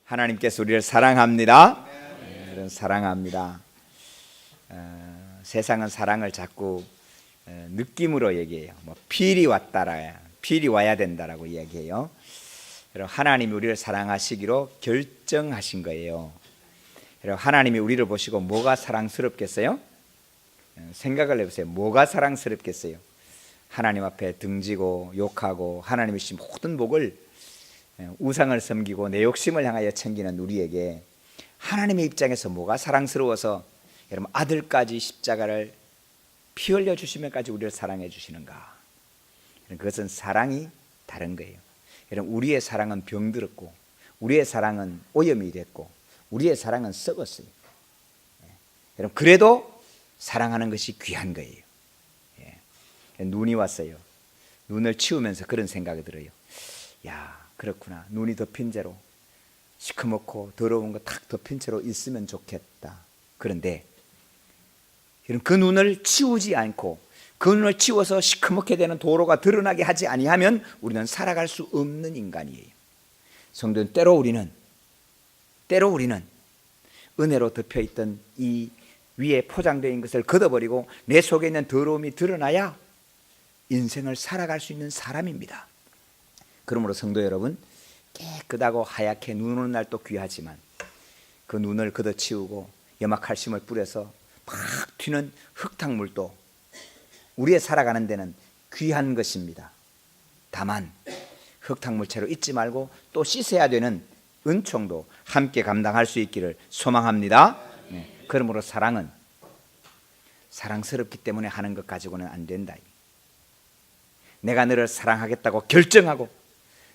하나님께서 우리를 사랑합니다. 우리는 사랑합니다. 세상은 사랑을 자꾸 느낌으로 얘기해요. 뭐 필이 왔다라, 필이 와야 된다라고 이야기해요. 여러분, 하나님이 우리를 사랑하시기로 결정하신 거예요. 여러분, 하나님이 우리를 보시고 뭐가 사랑스럽겠어요? 생각을 해보세요. 뭐가 사랑스럽겠어요? 하나님 앞에 등지고 욕하고 하나님의 모든 복을 우상을 섬기고 내 욕심을 향하여 챙기는 우리에게 하나님의 입장에서 뭐가 사랑스러워서 여러분 아들까지 십자가를 피 흘려 주시면까지 우리를 사랑해 주시는가? 그것은 사랑이 다른 거예요. 여러분, 우리의 사랑은 병들었고 우리의 사랑은 오염이 됐고 우리의 사랑은 썩었어요. 여러분, 그래도 사랑하는 것이 귀한 거예요. 눈이 왔어요. 눈을 치우면서 그런 생각이 들어요. 야, 그렇구나. 눈이 덮인 채로 시커멓고 더러운 거 탁 덮인 채로 있으면 좋겠다. 그런데 그 눈을 치우지 않고 그 눈을 치워서 시커멓게 되는 도로가 드러나게 하지 아니하면 우리는 살아갈 수 없는 인간이에요. 성도는 때로 우리는 은혜로 덮여있던 이 위에 포장되어 것을 걷어버리고 내 속에 있는 더러움이 드러나야 인생을 살아갈 수 있는 사람입니다. 그러므로 성도 여러분, 깨끗하고 하얗게 눈 오는 날도 귀하지만 그 눈을 걷어치우고 염화칼슘을 뿌려서 막 튀는 흙탕물도 우리의 살아가는 데는 귀한 것입니다. 다만 흙탕물채로 잊지 말고 또 씻어야 되는 은총도 함께 감당할 수 있기를 소망합니다. 그러므로 사랑은 사랑스럽기 때문에 하는 것 가지고는 안 된다. 내가 너를 사랑하겠다고 결정하고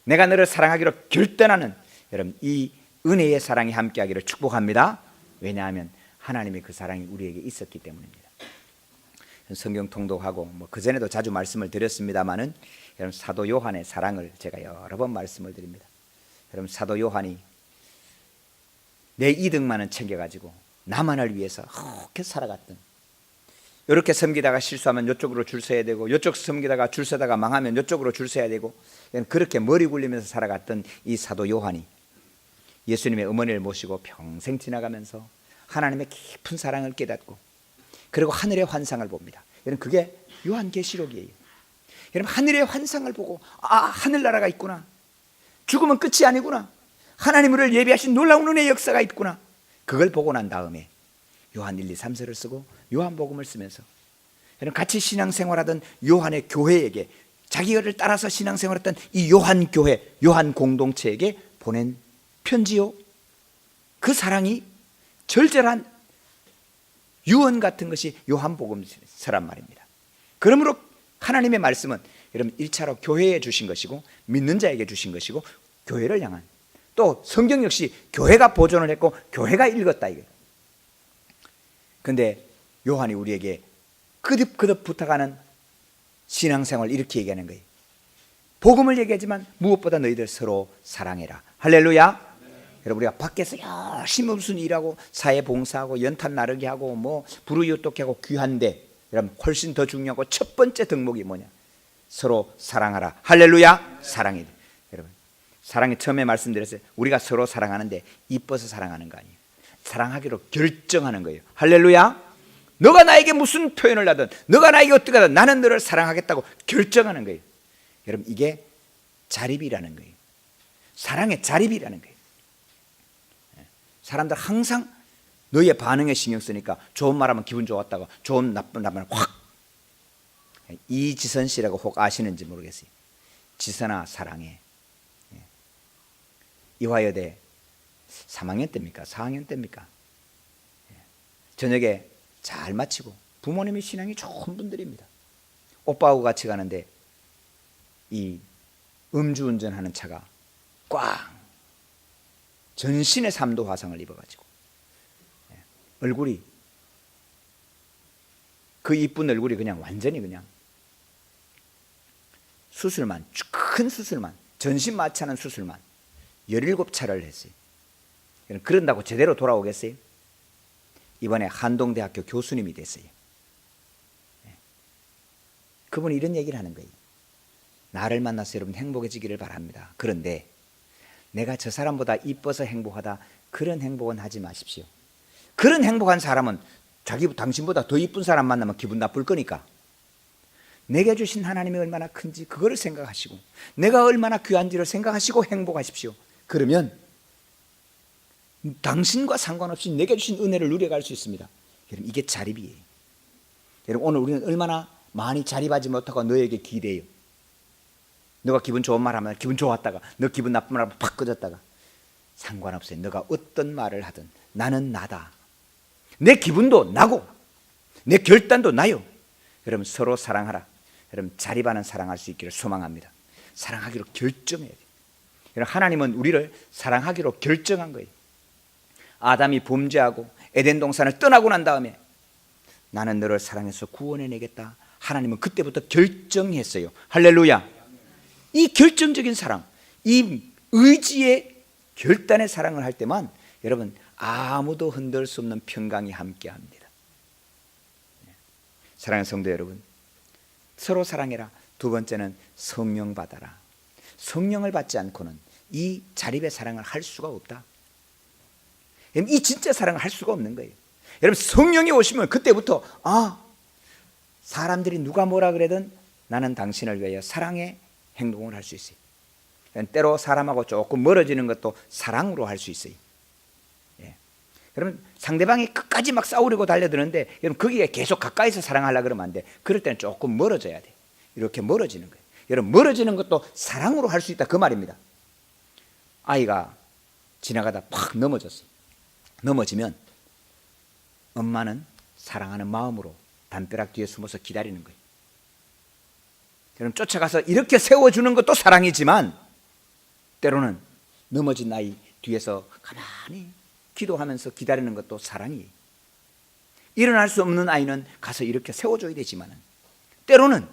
내가 너를 사랑하기로 결단하는 여러분, 이 은혜의 사랑이 함께하기를 축복합니다. 왜냐하면 하나님의 그 사랑이 우리에게 있었기 때문입니다. 성경 통독하고 그전에도 자주 말씀을 드렸습니다마는 여러분, 사도 요한의 사랑을 제가 여러 번 말씀을 드립니다. 여러분, 사도 요한이 내 이득만은 챙겨가지고 나만을 위해서 그렇게 살아갔던, 이렇게 섬기다가 실수하면 이쪽으로 줄 서야 되고 이쪽 섬기다가 줄 서다가 망하면 이쪽으로 줄 서야 되고 그렇게 머리 굴리면서 살아갔던 이 사도 요한이 예수님의 어머니를 모시고 평생 지나가면서 하나님의 깊은 사랑을 깨닫고 그리고 하늘의 환상을 봅니다. 여러분, 그게 요한계시록이에요. 여러분, 하늘의 환상을 보고 하늘나라가 있구나, 죽으면 끝이 아니구나, 하나님을 예비하신 놀라운 은혜의 역사가 있구나, 그걸 보고 난 다음에 요한 1, 2, 3서를 쓰고 요한복음을 쓰면서 같이 신앙생활하던 요한의 교회에게, 자기를 따라서 신앙생활했던 이 요한교회, 요한 공동체에게 보낸 편지요. 그 사랑이 절절한 유언 같은 것이 요한복음서란 말입니다. 그러므로 하나님의 말씀은 여러분 1차로 교회에 주신 것이고 믿는 자에게 주신 것이고 교회를 향한, 또 성경 역시 교회가 보존을 했고 교회가 읽었다 이거예요. 그런데 요한이 우리에게 거듭거듭 부탁하는 신앙생활 이렇게 얘기하는 거예요. 복음을 얘기하지만 무엇보다 너희들 서로 사랑해라. 할렐루야. 여러분, 우리가 밖에서 열심히 무슨 일하고 사회 봉사하고 연탄 나르기 하고 불우이웃돕기 하고 귀한데 여러분, 훨씬 더 중요하고 첫 번째 덕목이 뭐냐? 서로 사랑하라. 할렐루야. 사랑해. 여러분, 사랑이 처음에 말씀드렸어요. 우리가 서로 사랑하는데 이뻐서 사랑하는 거 아니에요. 사랑하기로 결정하는 거예요. 할렐루야. 너가 나에게 무슨 표현을 하든 너가 나에게 어떻게 하든 나는 너를 사랑하겠다고 결정하는 거예요. 여러분, 이게 자립이라는 거예요. 사랑의 자립이라는 거예요. 사람들 항상 너의 반응에 신경 쓰니까 좋은 말하면 기분 좋았다고 좋은 나쁜 말은 확. 이지선 씨라고 혹 아시는지 모르겠어요. 지선아 사랑해. 이화여대 3학년 때입니까? 4학년 때입니까? 저녁에 잘 마치고 부모님의 신앙이 좋은 분들입니다. 오빠하고 같이 가는데 이 음주운전하는 차가 꽝 전신에 3도 화상을 입어가지고 얼굴이, 그 이쁜 얼굴이 그냥 완전히 그냥 수술만, 큰 수술만, 전신 마취하는 수술만 17차를 했어요. 그런다고 제대로 돌아오겠어요? 이번에 한동대학교 교수님이 됐어요. 그분이 이런 얘기를 하는 거예요. 나를 만나서 여러분 행복해지기를 바랍니다. 그런데 내가 저 사람보다 이뻐서 행복하다, 그런 행복은 하지 마십시오. 그런 행복한 사람은 당신보다 더 이쁜 사람 만나면 기분 나쁠 거니까 내게 주신 하나님이 얼마나 큰지 그거를 생각하시고 내가 얼마나 귀한지를 생각하시고 행복하십시오. 그러면 당신과 상관없이 내게 주신 은혜를 누려갈 수 있습니다. 여러분, 이게 자립이에요. 여러분, 오늘 우리는 얼마나 많이 자립하지 못하고 너에게 기대요. 너가 기분 좋은 말 하면 기분 좋았다가 너 기분 나쁜 말 하면 팍 꺼졌다가 상관없어요. 너가 어떤 말을 하든 나는 나다. 내 기분도 나고 내 결단도 나요. 여러분, 서로 사랑하라. 여러분, 자립하는 사랑할 수 있기를 소망합니다. 사랑하기로 결정해야 돼요. 여러분, 하나님은 우리를 사랑하기로 결정한 거예요. 아담이 범죄하고 에덴 동산을 떠나고 난 다음에 나는 너를 사랑해서 구원해내겠다. 하나님은 그때부터 결정했어요. 할렐루야. 이 결정적인 사랑, 이 의지의 결단의 사랑을 할 때만 여러분 아무도 흔들 수 없는 평강이 함께합니다. 사랑하는 성도 여러분, 서로 사랑해라. 두 번째는 성령 받아라. 성령을 받지 않고는 이 자립의 사랑을 할 수가 없다. 이 진짜 사랑을 할 수가 없는 거예요. 여러분, 성령이 오시면 그때부터 사람들이 누가 뭐라 그래든 나는 당신을 위하여 사랑의 행동을 할 수 있어요. 때로 사람하고 조금 멀어지는 것도 사랑으로 할 수 있어요. 여러분, 상대방이 끝까지 막 싸우려고 달려드는데 여러분, 거기에 계속 가까이서 사랑하려고 그러면 안 돼. 그럴 때는 조금 멀어져야 돼. 이렇게 멀어지는 거예요. 여러분, 멀어지는 것도 사랑으로 할 수 있다, 그 말입니다. 아이가 지나가다 팍 넘어졌어요. 넘어지면 엄마는 사랑하는 마음으로 담벼락 뒤에 숨어서 기다리는 거예요. 여러분, 쫓아가서 이렇게 세워주는 것도 사랑이지만 때로는 넘어진 아이 뒤에서 가만히 기도하면서 기다리는 것도 사랑이에요. 일어날 수 없는 아이는 가서 이렇게 세워줘야 되지만 때로는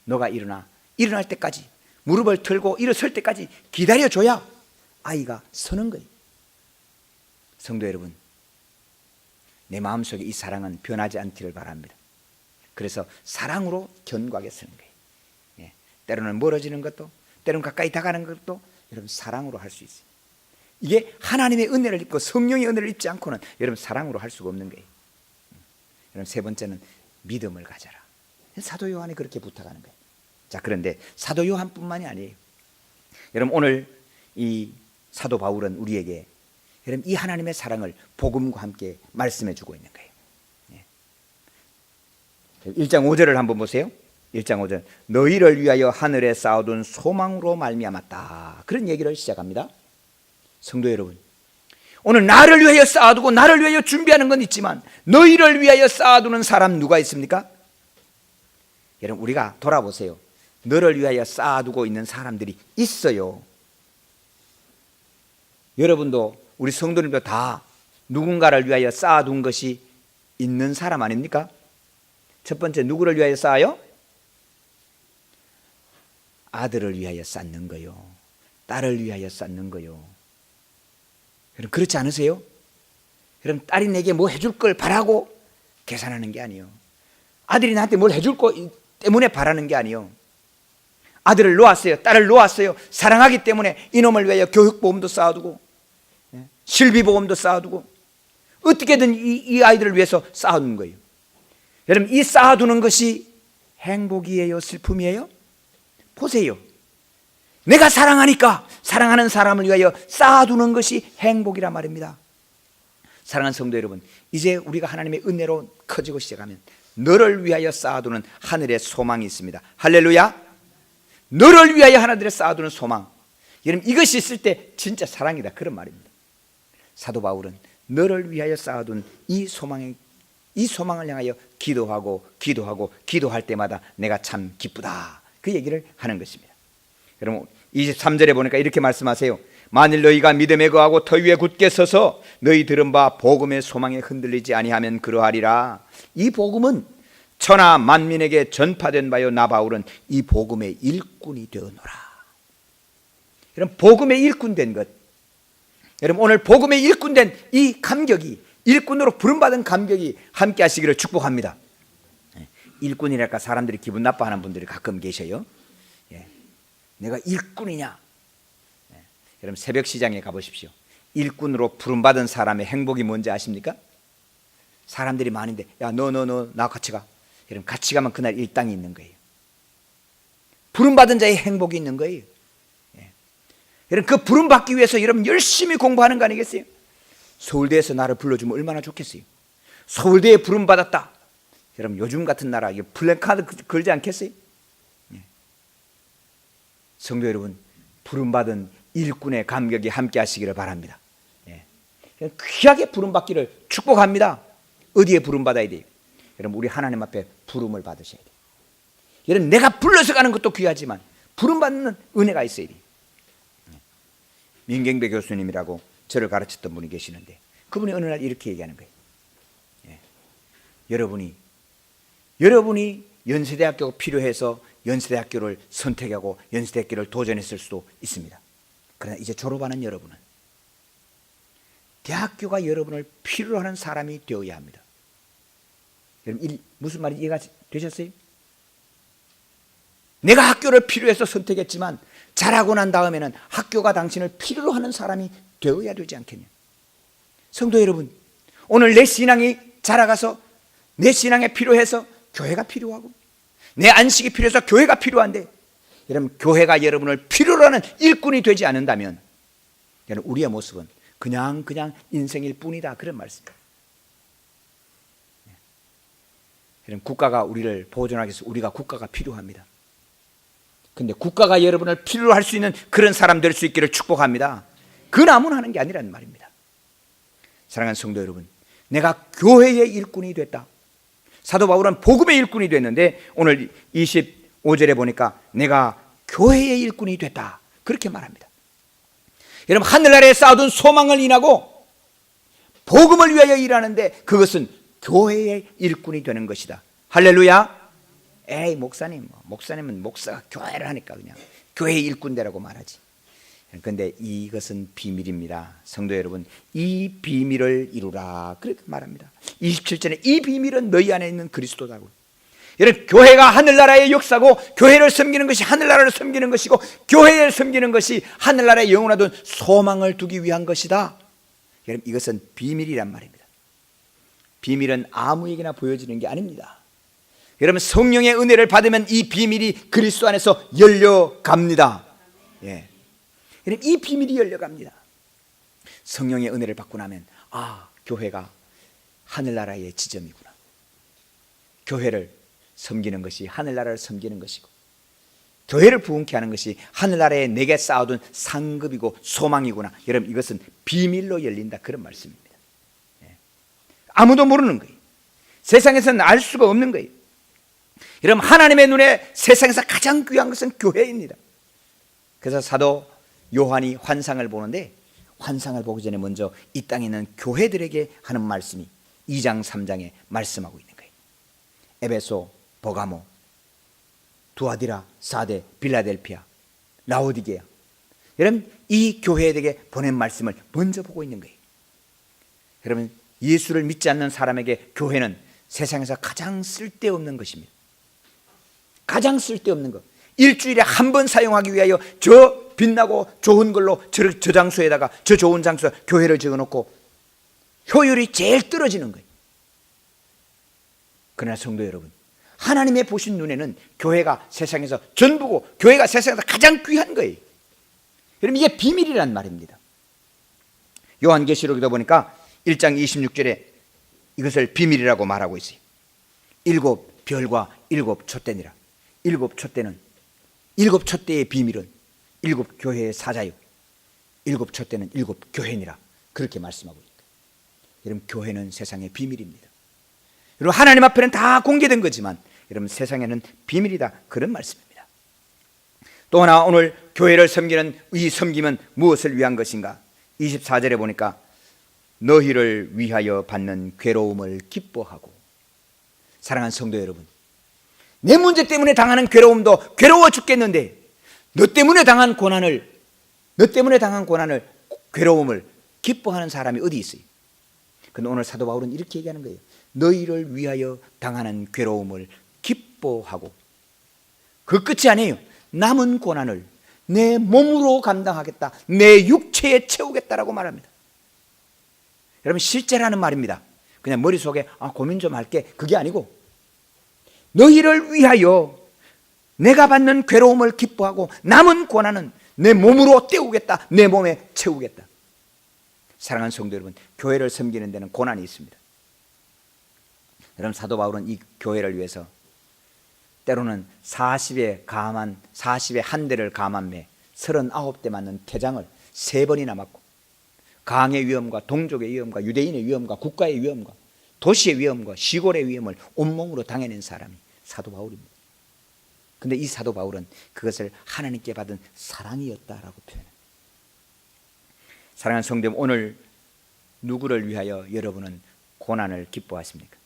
너가 일어날 때까지 무릎을 틀고 일어설 때까지 기다려줘야 아이가 서는 거예요. 성도 여러분, 내 마음속에 이 사랑은 변하지 않기를 바랍니다. 그래서 사랑으로 견고하게 서는 거예요. 때로는 멀어지는 것도, 때로는 가까이 다가가는 것도 여러분 사랑으로 할 수 있어요. 이게 하나님의 은혜를 입고 성령의 은혜를 입지 않고는 여러분 사랑으로 할 수가 없는 거예요. 여러분, 세 번째는 믿음을 가져라. 사도 요한이 그렇게 부탁하는 거예요. 자, 그런데 사도 요한뿐만이 아니에요. 여러분, 오늘 이 사도 바울은 우리에게 여러분 이 하나님의 사랑을 복음과 함께 말씀해 주고 있는 거예요. 1장 5절을 한번 보세요. 1장 5절, 너희를 위하여 하늘에 쌓아둔 소망으로 말미암았다. 그런 얘기를 시작합니다. 성도 여러분, 오늘 나를 위하여 쌓아두고 나를 위하여 준비하는 건 있지만 너희를 위하여 쌓아두는 사람 누가 있습니까? 여러분, 우리가 돌아보세요. 너를 위하여 쌓아두고 있는 사람들이 있어요. 여러분도 우리 성도님도 다 누군가를 위하여 쌓아둔 것이 있는 사람 아닙니까? 첫 번째, 누구를 위하여 쌓아요? 아들을 위하여 쌓는 거요, 딸을 위하여 쌓는 거요. 여러분, 그렇지 않으세요? 여러분, 딸이 내게 뭐 해줄 걸 바라고 계산하는 게 아니에요. 아들이 나한테 뭘 해줄 거 때문에 바라는 게 아니에요. 아들을 놓았어요, 딸을 놓았어요. 사랑하기 때문에 이놈을 위하여 교육보험도 쌓아두고 실비보험도 쌓아두고 어떻게든 이 아이들을 위해서 쌓아두는 거예요. 여러분, 이 쌓아두는 것이 행복이에요, 슬픔이에요? 보세요. 내가 사랑하니까 사랑하는 사람을 위하여 쌓아두는 것이 행복이란 말입니다. 사랑하는 성도 여러분, 이제 우리가 하나님의 은혜로 커지고 시작하면 너를 위하여 쌓아두는 하늘의 소망이 있습니다. 할렐루야. 너를 위하여 하나님의 쌓아두는 소망, 여러분 이것이 있을 때 진짜 사랑이다, 그런 말입니다. 사도 바울은 너를 위하여 쌓아둔 이 소망을 향하여 기도할 때마다 내가 참 기쁘다, 그 얘기를 하는 것입니다. 여러분, 23절에 보니까 이렇게 말씀하세요. 만일 너희가 믿음에 거하고 터 위에 굳게 서서 너희 들은 바 복음의 소망에 흔들리지 아니하면 그러하리라. 이 복음은 천하 만민에게 전파된 바요, 나 바울은 이 복음의 일꾼이 되어노라. 여러분, 복음의 일꾼 된 것, 여러분 오늘 복음의 일꾼 된 이 감격이, 일꾼으로 부름받은 감격이 함께 하시기를 축복합니다. 일꾼이랄까 사람들이 기분 나빠하는 분들이 가끔 계셔요. 내가 일꾼이냐? 여러분 새벽 시장에 가보십시오. 일꾼으로 부름받은 사람의 행복이 뭔지 아십니까? 사람들이 많은데 야 너 나 같이 가. 여러분 같이 가면 그날 일당이 있는 거예요. 부름받은 자의 행복이 있는 거예요. 예. 여러분 그 부름받기 위해서 여러분 열심히 공부하는 거 아니겠어요? 서울대에서 나를 불러주면 얼마나 좋겠어요. 서울대에 부름받았다. 여러분 요즘 같은 나라 플래카드 걸지 않겠어요? 예. 성도 여러분 부름받은 일꾼의 감격이 함께 하시기를 바랍니다. 예. 귀하게 부름받기를 축복합니다. 어디에 부름받아야 돼요? 여러분 우리 하나님 앞에 부름을 받으셔야 돼요. 여러분 내가 불러서 가는 것도 귀하지만 부름받는 은혜가 있어야 돼요. 민경배 교수님이라고 저를 가르쳤던 분이 계시는데 그분이 어느 날 이렇게 얘기하는 거예요. 예. 여러분이 연세대학교가 필요해서 연세대학교를 선택하고 연세대학교를 도전했을 수도 있습니다. 그러나 이제 졸업하는 여러분은 대학교가 여러분을 필요로 하는 사람이 되어야 합니다. 여러분 무슨 말인지 이해가 되셨어요? 내가 학교를 필요해서 선택했지만 잘하고 난 다음에는 학교가 당신을 필요로 하는 사람이 되어야 되지 않겠냐. 성도 여러분 오늘 내 신앙이 자라가서 내 신앙에 필요해서 교회가 필요하고 내 안식이 필요해서 교회가 필요한데 여러분 교회가 여러분을 필요로 하는 일꾼이 되지 않는다면 여러분 우리의 모습은 그냥 인생일 뿐이다 그런 말씀입니다. 여러분 국가가 우리를 보존하기 위해서 우리가 국가가 필요합니다. 근데 국가가 여러분을 필요로 할 수 있는 그런 사람 될 수 있기를 축복합니다. 그 남은 하는 게 아니라는 말입니다. 사랑하는 성도 여러분 내가 교회의 일꾼이 됐다. 사도 바울은 복음의 일꾼이 됐는데 오늘 25절에 보니까 내가 교회의 일꾼이 됐다 그렇게 말합니다. 여러분 하늘나라에 쌓아둔 소망을 인하고 복음을 위하여 일하는데 그것은 교회의 일꾼이 되는 것이다. 할렐루야. 에이 목사님은 목사가 교회를 하니까 그냥 교회의 일꾼되라고 말하지. 그런데 이것은 비밀입니다. 성도 여러분 이 비밀을 이루라 그렇게 말합니다. 27절에 이 비밀은 너희 안에 있는 그리스도다고. 여러분 교회가 하늘나라의 역사고 교회를 섬기는 것이 하늘나라를 섬기는 것이고 교회를 섬기는 것이 하늘나라에 영원하던 소망을 두기 위한 것이다. 여러분 이것은 비밀이란 말입니다. 비밀은 아무에게나 보여지는 게 아닙니다. 여러분 성령의 은혜를 받으면 이 비밀이 그리스도 안에서 열려갑니다. 예. 여러분 이 비밀이 열려갑니다. 성령의 은혜를 받고 나면 교회가 하늘나라의 지점이구나. 교회를 섬기는 것이 하늘나라를 섬기는 것이고 교회를 부흥케 하는 것이 하늘나라에 내게 쌓아둔 상급이고 소망이구나. 여러분 이것은 비밀로 열린다 그런 말씀입니다. 예. 아무도 모르는 거예요. 세상에서는 알 수가 없는 거예요. 여러분 하나님의 눈에 세상에서 가장 귀한 것은 교회입니다. 그래서 사도 요한이 환상을 보는데 환상을 보기 전에 먼저 이 땅에 있는 교회들에게 하는 말씀이 2장 3장에 말씀하고 있는 거예요. 에베소, 버가모, 두아디라, 사데, 빌라델피아, 라오디게아. 여러분 이 교회들에게 보낸 말씀을 먼저 보고 있는 거예요. 여러분 예수를 믿지 않는 사람에게 교회는 세상에서 가장 쓸데없는 것입니다. 가장 쓸데없는 것. 일주일에 한 번 사용하기 위하여 저 빛나고 좋은 걸로 저 장소에다가 저 좋은 장소에 교회를 지어놓고 효율이 제일 떨어지는 거예요. 그러나 성도 여러분 하나님의 보신 눈에는 교회가 세상에서 전부고 교회가 세상에서 가장 귀한 거예요. 여러분 이게 비밀이란 말입니다. 요한계시록에도 보니까 1장 26절에 이것을 비밀이라고 말하고 있어요. 7 별과 7 촛대니라. 7 촛대는 7 촛대의 비밀은 7 교회의 사자요 7 촛대는 7 교회니라 그렇게 말씀하고 있다. 여러분 교회는 세상의 비밀입니다. 여러분 하나님 앞에는 다 공개된 거지만 여러분 세상에는 비밀이다 그런 말씀입니다. 또 하나 오늘 교회를 섬기는 이 섬김은 무엇을 위한 것인가? 24절에 보니까 너희를 위하여 받는 괴로움을 기뻐하고. 사랑하는 성도 여러분 내 문제 때문에 당하는 괴로움도 괴로워 죽겠는데 너 때문에 당한 고난을 괴로움을 기뻐하는 사람이 어디 있어요? 근데 오늘 사도 바울은 이렇게 얘기하는 거예요. 너희를 위하여 당하는 괴로움을 기뻐하고. 그 끝이 아니에요. 남은 고난을 내 몸으로 감당하겠다. 내 육체에 채우겠다라고 말합니다. 여러분, 실제라는 말입니다. 그냥 머릿속에 고민 좀 할게, 그게 아니고 너희를 위하여 내가 받는 괴로움을 기뻐하고 남은 고난은 내 몸으로 때우겠다. 내 몸에 채우겠다. 사랑하는 성도 여러분, 교회를 섬기는 데는 고난이 있습니다. 여러분, 사도 바울은 이 교회를 위해서 때로는 40에 한 대를 감안매 39대 맞는 태장을 3번이나 맞고, 강의 위험과 동족의 위험과 유대인의 위험과 국가의 위험과 도시의 위험과 시골의 위험을 온몸으로 당해낸 사람이 사도 바울입니다. 근데 이 사도 바울은 그것을 하나님께 받은 사랑이었다라고 표현합니다. 사랑하는 성도 여러분, 오늘 누구를 위하여 여러분은 고난을 기뻐하십니까?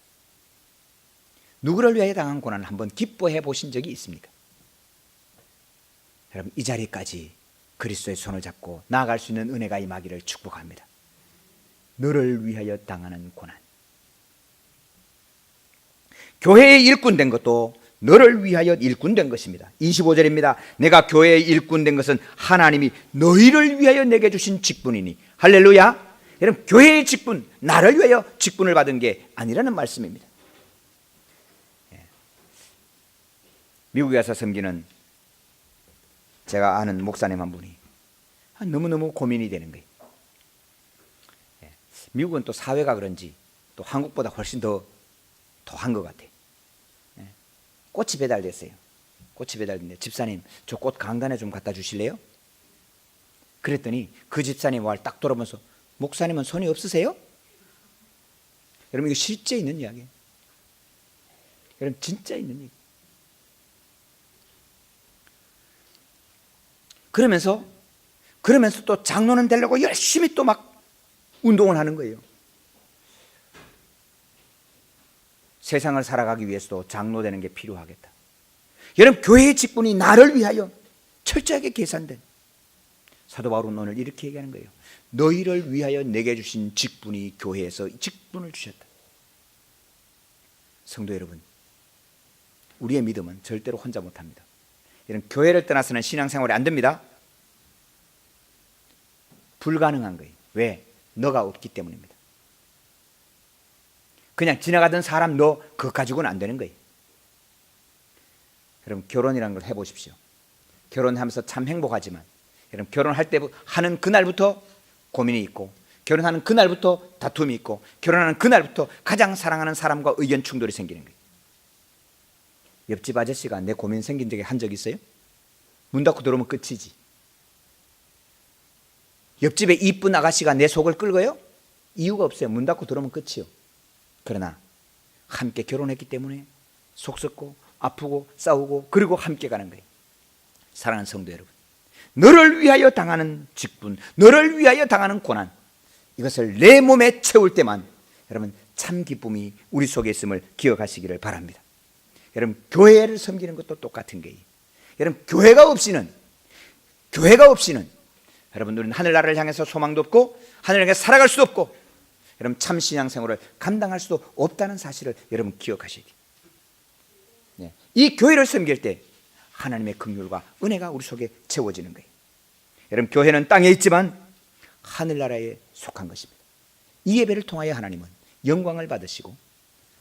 누구를 위하여 당한 고난을 한번 기뻐해 보신 적이 있습니까? 여러분, 이 자리까지 그리스도의 손을 잡고 나아갈 수 있는 은혜가 임하기를 축복합니다. 너를 위하여 당하는 고난. 교회의 일꾼 된 것도 너를 위하여 일꾼 된 것입니다. 25절입니다. 내가 교회의 일꾼 된 것은 하나님이 너희를 위하여 내게 주신 직분이니. 할렐루야. 여러분, 교회의 직분, 나를 위하여 직분을 받은 게 아니라는 말씀입니다. 미국에 가서 섬기는 제가 아는 목사님 한 분이 너무너무 고민이 되는 거예요. 미국은 또 사회가 그런지 또 한국보다 훨씬 더 더한 것 같아요. 꽃이 배달됐어요. 꽃이 배달됐는데, 집사님 저 꽃 강단에 좀 갖다 주실래요? 그랬더니 그 집사님 말 딱 돌아보면서, 목사님은 손이 없으세요? 여러분, 이거 실제 있는 이야기예요. 여러분, 진짜 있는 얘기. 그러면서 또 장로는 되려고 열심히 또 막 운동을 하는 거예요. 세상을 살아가기 위해서도 장로 되는 게 필요하겠다. 여러분, 교회의 직분이 나를 위하여 철저하게 계산된, 사도 바울은 오늘 이렇게 얘기하는 거예요. 너희를 위하여 내게 주신 직분이 교회에서 직분을 주셨다. 성도 여러분, 우리의 믿음은 절대로 혼자 못합니다. 이런 교회를 떠나서는 신앙생활이 안 됩니다. 불가능한 거예요. 왜? 너가 없기 때문입니다. 그냥 지나가던 사람 너 그거 가지고는 안 되는 거예요. 여러분, 결혼이라는 걸 해보십시오. 결혼하면서 참 행복하지만, 여러분, 결혼할 때 하는 그날부터 고민이 있고, 결혼하는 그날부터 다툼이 있고, 결혼하는 그날부터 가장 사랑하는 사람과 의견 충돌이 생기는 거예요. 옆집 아저씨가 내 고민 생긴 적이 한 적 있어요? 문 닫고 들어오면 끝이지. 옆집에 이쁜 아가씨가 내 속을 끌고요? 이유가 없어요. 문 닫고 들어오면 끝이요. 그러나 함께 결혼했기 때문에 속 썩고 아프고 싸우고 그리고 함께 가는 거예요. 사랑하는 성도 여러분, 너를 위하여 당하는 직분, 너를 위하여 당하는 고난, 이것을 내 몸에 채울 때만 여러분 참 기쁨이 우리 속에 있음을 기억하시기를 바랍니다. 여러분, 교회를 섬기는 것도 똑같은 거예요. 여러분, 교회가 없이는 여러분, 우리는 하늘나라를 향해서 소망도 없고 하늘을 향해 살아갈 수도 없고, 여러분, 참 신앙생활을 감당할 수도 없다는 사실을 여러분 기억하셔야 돼요. 네. 이 교회를 섬길 때 하나님의 긍휼과 은혜가 우리 속에 채워지는 거예요. 여러분, 교회는 땅에 있지만 하늘나라에 속한 것입니다. 이 예배를 통하여 하나님은 영광을 받으시고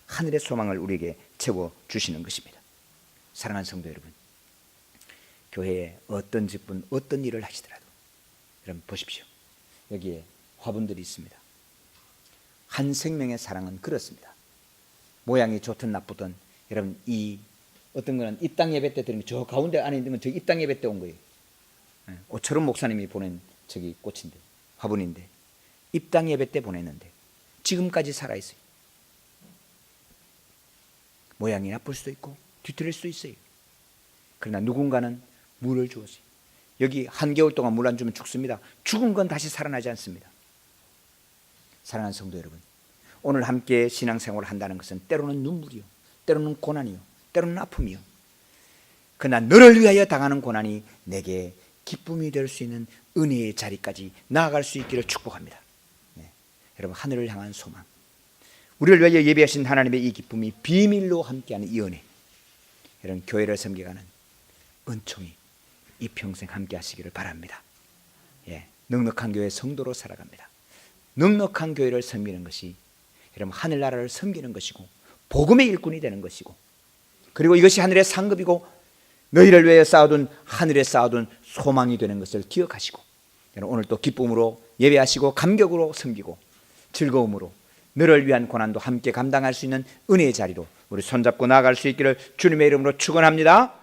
하늘의 소망을 우리에게 채워주시는 것입니다. 사랑하는 성도 여러분, 교회에 어떤 직분, 어떤 일을 하시더라도 여러분 보십시오. 여기에 화분들이 있습니다. 한 생명의 사랑은 그렇습니다. 모양이 좋든 나쁘든, 여러분, 이 어떤 거는 입당 예배 때 드리는, 저 가운데 안에 있는 건 저 입당 예배 때 온 거예요. 오철훈 목사님이 보낸 저기 꽃인데, 화분인데, 입당 예배 때 보냈는데 지금까지 살아있어요. 모양이 나쁠 수도 있고 뒤틀릴 수도 있어요. 그러나 누군가는 물을 주었어요. 여기 한겨울 동안 물 안 주면 죽습니다. 죽은 건 다시 살아나지 않습니다. 사랑하는 성도 여러분, 오늘 함께 신앙생활을 한다는 것은 때로는 눈물이요, 때로는 고난이요, 때로는 아픔이요, 그러나 너를 위하여 당하는 고난이 내게 기쁨이 될 수 있는 은혜의 자리까지 나아갈 수 있기를 축복합니다. 네. 여러분, 하늘을 향한 소망, 우리를 위하여 예비하신 하나님의 이 기쁨이 비밀로 함께하는 이 은혜, 여러분, 교회를 섬겨가는 은총이 이 평생 함께 하시기를 바랍니다. 예, 넉넉한 교회 성도로 살아갑니다. 넉넉한 교회를 섬기는 것이 여러분 하늘나라를 섬기는 것이고 복음의 일꾼이 되는 것이고, 그리고 이것이 하늘의 상급이고 너희를 위해 쌓아둔 하늘에 쌓아둔 소망이 되는 것을 기억하시고, 여러분 오늘 또 기쁨으로 예배하시고 감격으로 섬기고 즐거움으로 너를 위한 고난도 함께 감당할 수 있는 은혜의 자리로 우리 손잡고 나아갈 수 있기를 주님의 이름으로 축원합니다.